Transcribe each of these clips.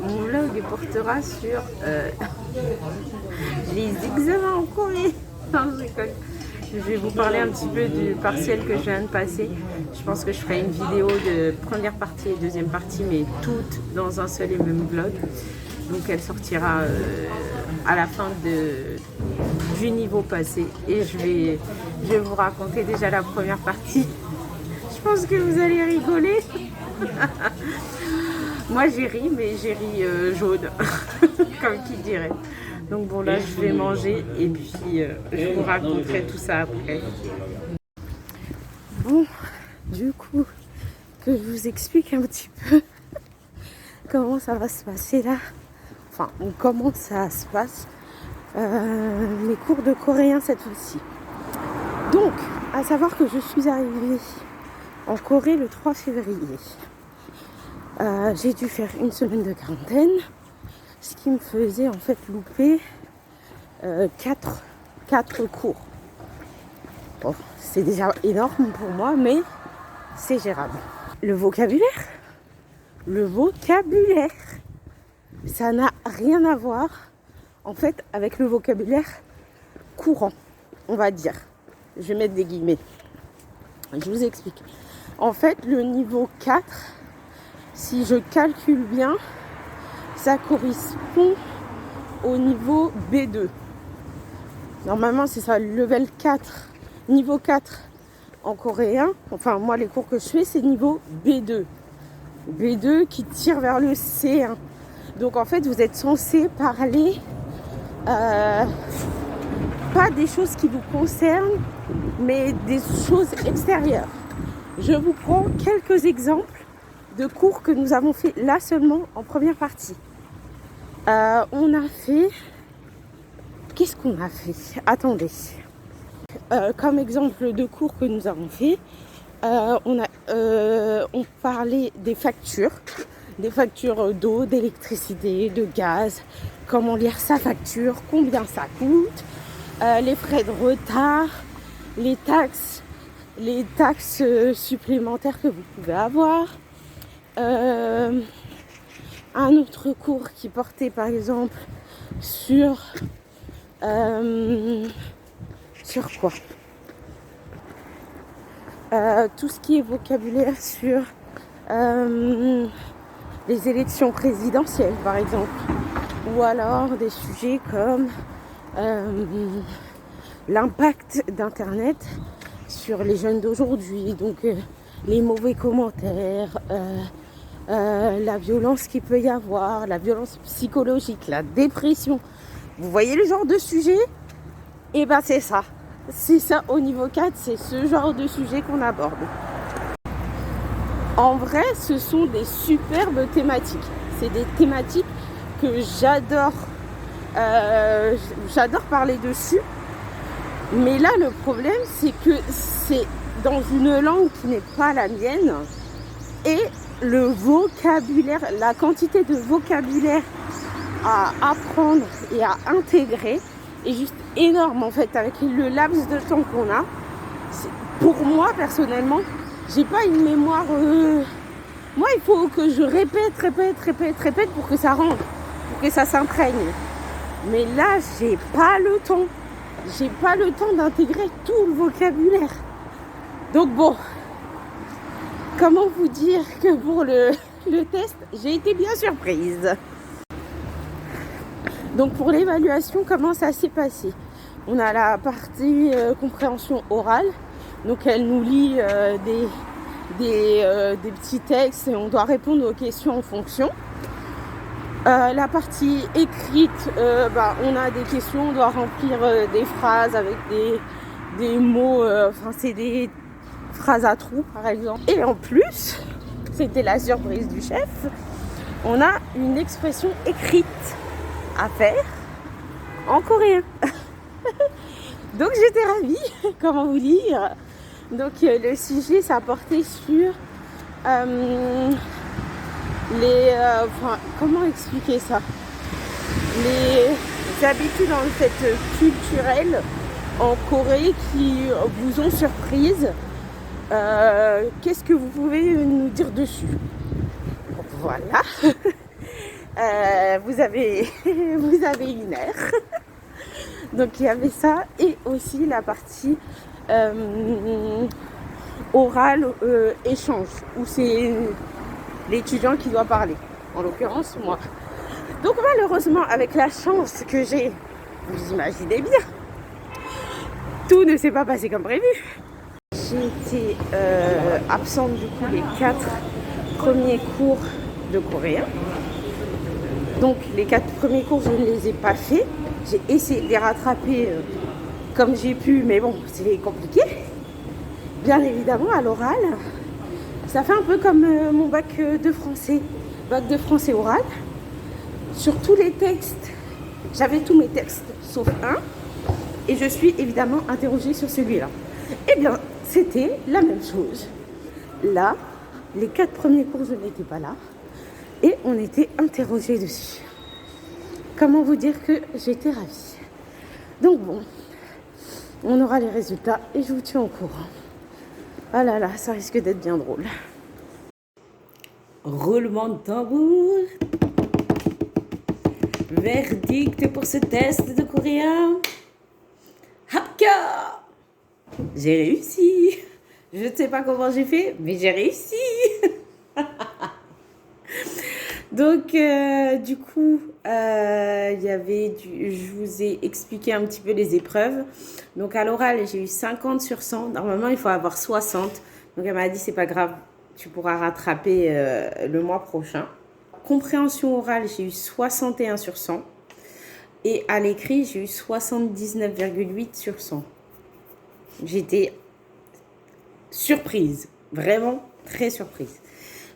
mon vlog portera sur les examens en Corée. Non, je rigole. Je vais vous parler un petit peu du partiel que je viens de passer. Je pense que je ferai une vidéo de première partie et deuxième partie, mais toutes dans un seul et même vlog. Donc elle sortira à la fin du niveau passé. Et je vais vous raconter déjà la première partie. Je pense que vous allez rigoler. Moi j'ai ri, mais j'ai ri jaune, comme qui dirait. Donc bon, là je vais manger et puis je vous raconterai tout ça après. Bon, du coup, que je vous explique un petit peu comment ça va se passer là. Enfin, comment ça se passe les cours de coréen cette fois-ci. Donc, à savoir que je suis arrivée en Corée le 3 février. J'ai dû faire une semaine de quarantaine, ce qui me faisait en fait louper 4 cours. Bon, c'est déjà énorme pour moi, mais c'est gérable. Le vocabulaire, ça n'a rien à voir en fait avec le vocabulaire courant, on va dire. Je vais mettre des guillemets. Je vous explique. En fait, le niveau 4, si je calcule bien, ça correspond au niveau B2. Normalement, c'est ça, level 4, niveau 4 en coréen. Enfin, moi, les cours que je fais, c'est niveau B2. B2 qui tire vers le C1. Donc, en fait, vous êtes censé parler pas des choses qui vous concernent, mais des choses extérieures. Je vous prends quelques exemples de cours que nous avons fait là seulement en première partie. On a fait... Qu'est-ce qu'on a fait? Attendez. Comme exemple de cours que nous avons fait, on parlait des factures d'eau, d'électricité, de gaz, comment lire sa facture, combien ça coûte, les frais de retard, les taxes supplémentaires que vous pouvez avoir. Un autre cours qui portait par exemple sur quoi, tout ce qui est vocabulaire sur les élections présidentielles par exemple, ou alors des sujets comme l'impact d'internet sur les jeunes d'aujourd'hui, donc les mauvais commentaires, la violence qu'il peut y avoir, la violence psychologique, la dépression. Vous voyez le genre de sujet? Et ben c'est ça. C'est ça au niveau 4, c'est ce genre de sujet qu'on aborde. En vrai, ce sont des superbes thématiques. C'est des thématiques que j'adore. J'adore parler dessus. Mais là, le problème, c'est que c'est dans une langue qui n'est pas la mienne. Et le vocabulaire, la quantité de vocabulaire à apprendre et à intégrer est juste énorme en fait avec le laps de temps qu'on a. Pour moi personnellement, j'ai pas une mémoire. Moi, il faut que je répète pour que ça rentre, pour que ça s'imprègne. Mais là, j'ai pas le temps. J'ai pas le temps d'intégrer tout le vocabulaire. Donc bon, comment vous dire que pour le test, j'ai été bien surprise. Donc pour l'évaluation, comment ça s'est passé? On a la partie compréhension orale. Donc elle nous lit des petits textes et on doit répondre aux questions en fonction. La partie écrite, on a des questions, on doit remplir des phrases avec des mots, c'est des phrases à trous par exemple. Et en plus, c'était la surprise du chef, on a une expression écrite à faire en coréen. Donc j'étais ravie, comment vous dire. Donc le sujet ça portait sur comment expliquer ça, les habitudes en fait culturelles en Corée qui vous ont surprise. Qu'est-ce que vous pouvez nous dire dessus? Voilà. vous avez, vous avez une aire. Donc il y avait ça et aussi la partie orale échange où c'est l'étudiant qui doit parler, en l'occurrence moi. Donc malheureusement avec la chance que j'ai, vous imaginez bien, tout ne s'est pas passé comme prévu. J'ai été absente du coup les 4 premiers cours de coréen. Donc les 4 premiers cours je ne les ai pas faits. J'ai essayé de les rattraper comme j'ai pu, mais bon, c'est compliqué. Bien évidemment, à l'oral, ça fait un peu comme mon bac de français oral. Sur tous les textes, j'avais tous mes textes, sauf un, et je suis évidemment interrogée sur celui-là. Eh bien, c'était la même chose. Là, les 4 premiers cours, je n'étais pas là, et on était interrogés dessus. Comment vous dire que j'étais ravie. Donc bon, on aura les résultats et je vous tiens au courant. Ah là là, ça risque d'être bien drôle. Roulement de tambour. Verdict pour ce test de coréen. Hapka! J'ai réussi. Je ne sais pas comment j'ai fait, mais j'ai réussi. Donc, du coup, je vous ai expliqué un petit peu les épreuves. Donc, à l'oral, j'ai eu 50 sur 100. Normalement, il faut avoir 60. Donc, elle m'a dit, c'est pas grave, tu pourras rattraper le mois prochain. Compréhension orale, j'ai eu 61 sur 100. Et à l'écrit, j'ai eu 79,8 sur 100. J'étais surprise, vraiment très surprise.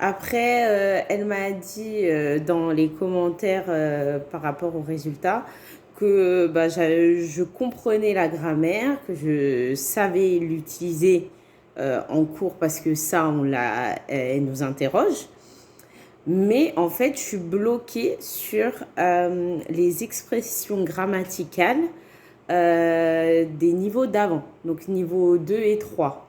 Après, elle m'a dit dans les commentaires par rapport aux résultats que je comprenais la grammaire, que je savais l'utiliser en cours parce que ça, elle nous interroge. Mais en fait, je suis bloquée sur les expressions grammaticales des niveaux d'avant, donc niveau 2 et 3.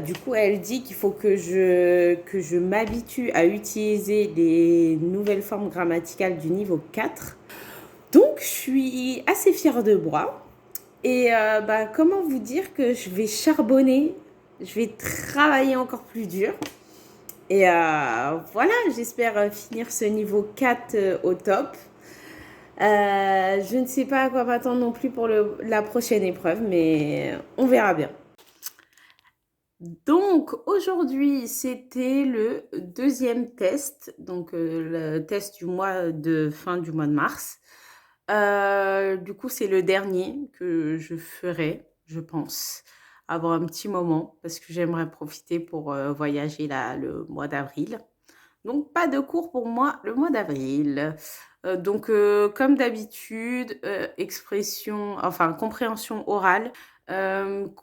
Du coup, elle dit qu'il faut que je m'habitue à utiliser les nouvelles formes grammaticales du niveau 4. Donc, je suis assez fière de moi. Et comment vous dire que je vais charbonner, je vais travailler encore plus dur. Et voilà, j'espère finir ce niveau 4 au top. Je ne sais pas à quoi m'attendre non plus pour la prochaine épreuve, mais on verra bien. Donc aujourd'hui, c'était le deuxième test, donc le test du mois de fin du mois de mars. Du coup, c'est le dernier que je ferai, je pense, avoir un petit moment parce que j'aimerais profiter pour voyager là le mois d'avril. Donc pas de cours pour moi le mois d'avril. Donc comme d'habitude, compréhension orale.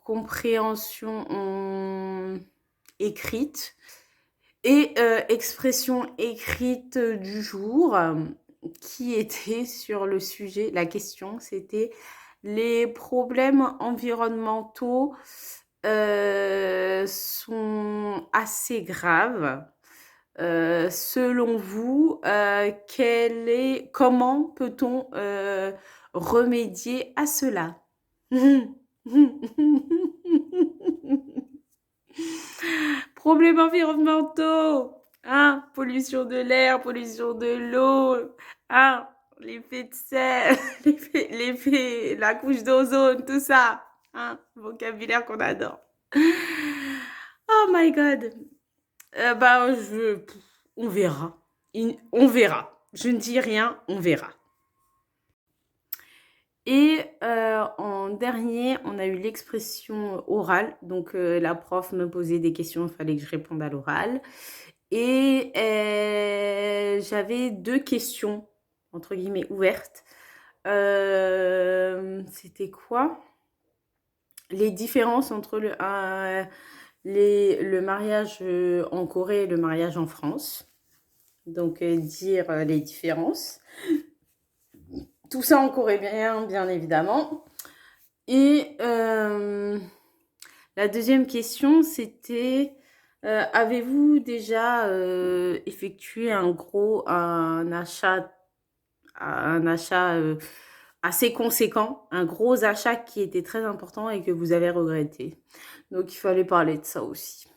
Compréhension écrite et expression écrite du jour qui était sur le sujet, la question c'était les problèmes environnementaux sont assez graves. Selon vous, comment peut-on remédier à cela? Problèmes environnementaux, hein, pollution de l'air, pollution de l'eau, hein, l'effet de serre, la couche d'ozone, tout ça, hein, vocabulaire qu'on adore. Oh my God. On verra. On verra. Je ne dis rien, on verra. Et en dernier, on a eu l'expression orale. Donc, la prof me posait des questions, il fallait que je réponde à l'oral. Et j'avais 2 questions, entre guillemets, ouvertes. C'était quoi? Les différences entre le mariage en Corée et le mariage en France. Donc, dire les différences. Tout ça en coréen, bien évidemment. Et la deuxième question, c'était Avez-vous déjà effectué un achat assez conséquent, un gros achat qui était très important et que vous avez regretté? Donc il fallait parler de ça aussi.